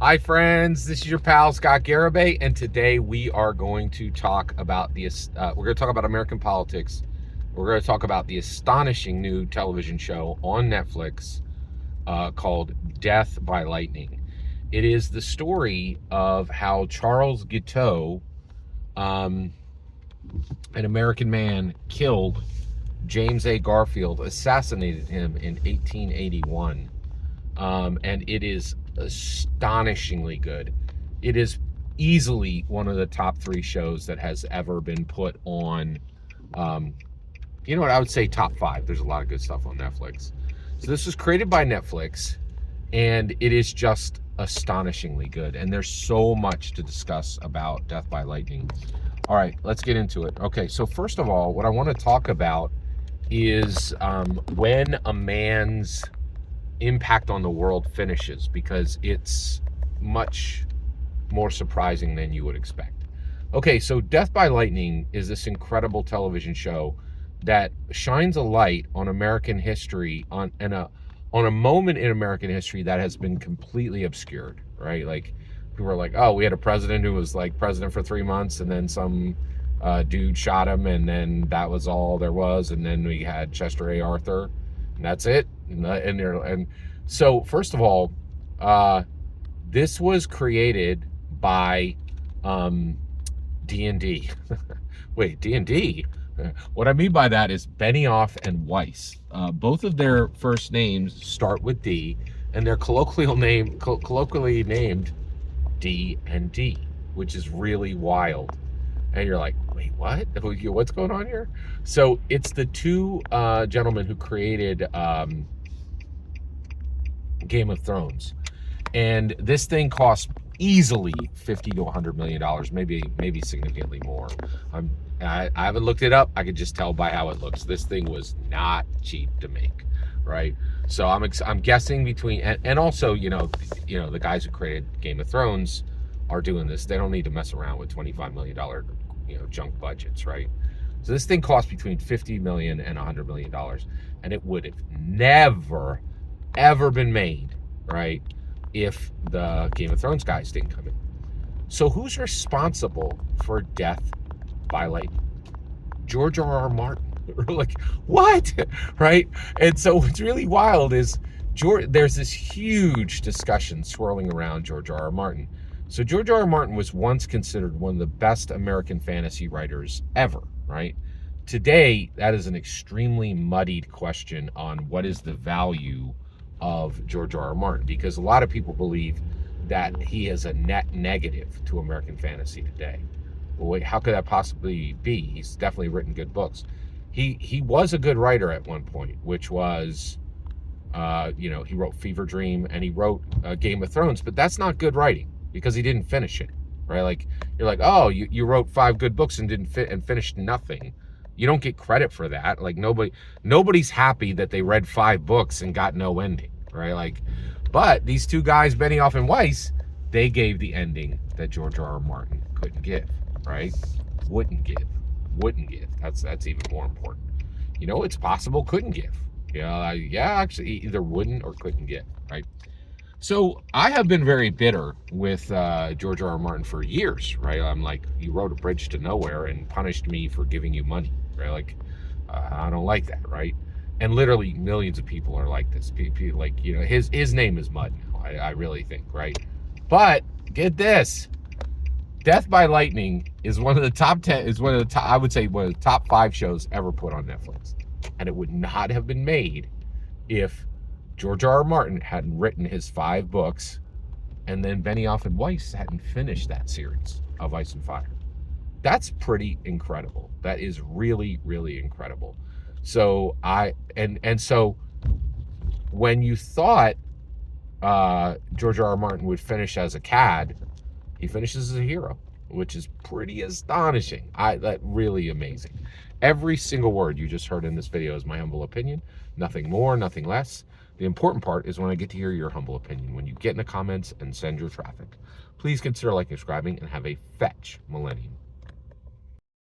Hi friends, this is your pal Scott Garibay, and today we are going to talk about American politics. We're going to talk about the astonishing new television show on Netflix called Death by Lightning. It is the story of how Charles Guiteau, an American man, killed James A. Garfield, assassinated him in 1881. And it is astonishingly good. It is easily one of the top 3 shows that has ever been put on. You know what? I would say top 5. There's a lot of good stuff on Netflix. So this was created by Netflix, and it is just astonishingly good. And there's so much to discuss about Death by Lightning. All right, let's get into it. Okay, so first of all, what I want to talk about is when a man's impact on the world finishes, because it's much more surprising than you would expect. Okay, so Death by Lightning is this incredible television show that shines a light on American history, on a moment in American history that has been completely obscured, right? Like, people are like, oh, we had a president who was like president for 3 months, and then some dude shot him, and then that was all there was, and then we had Chester A. Arthur, and that's it. And so, first of all, this was created by D&D. Wait, D&D? What I mean by that is Benioff and Weiss. Both of their first names start with D, and they're colloquially named D&D, which is really wild. And you're like, wait, what? What's going on here? So it's the two gentlemen who created Game of Thrones, and this thing cost easily $50 to $100 million, maybe significantly more. I haven't looked it up. I could just tell by how it looks. This thing was not cheap to make, right? So I'm guessing between, and also the guys who created Game of Thrones are doing this. They don't need to mess around with $25 million junk budgets, right? So this thing cost between $50 million and $100 million, and it would have never ever been made, right, if the Game of Thrones guys didn't come in. So who's responsible for Death by Lightning? George R.R. Martin. Like, what? Right? And so what's really wild is there's this huge discussion swirling around George R.R. Martin. So George R.R. Martin was once considered one of the best American fantasy writers ever, right? Today, that is an extremely muddied question on what is the value of George R.R. Martin, because a lot of people believe that he is a net negative to American fantasy today. Well, wait, how could that possibly be? He's definitely written good books. He was a good writer at one point, which was, he wrote Fever Dream, and he wrote Game of Thrones, but that's not good writing because he didn't finish it, right? Like, you're like, oh, you wrote 5 good books and didn't and finished nothing. You don't get credit for that. Like, nobody's happy that they read 5 books and got no ending, right? Like, but these two guys, Benioff and Weiss, they gave the ending that George R.R. Martin couldn't give, right? Wouldn't give. That's even more important. It's possible couldn't give. Actually, either wouldn't or couldn't give, right? So I have been very bitter with George R.R. Martin for years, right? I'm like, you wrote A Bridge to Nowhere and punished me for giving you money, right? Like, I don't like that, right? And literally millions of people are like this. People, like, his name is mud now, I really think, right? But get this. Death by Lightning is one of the top 10, I would say one of the top 5 shows ever put on Netflix. And it would not have been made if George R.R. Martin hadn't written his 5 books, and then Benioff and Weiss hadn't finished that series of Ice and Fire. That's pretty incredible. That is really, really incredible. So so when you thought George R.R. Martin would finish as a cad, he finishes as a hero, which is pretty astonishing. That really amazing. Every single word you just heard in this video is my humble opinion. Nothing more, nothing less. The important part is when I get to hear your humble opinion, when you get in the comments and send your traffic. Please consider liking, subscribing, and have a fetch millennium.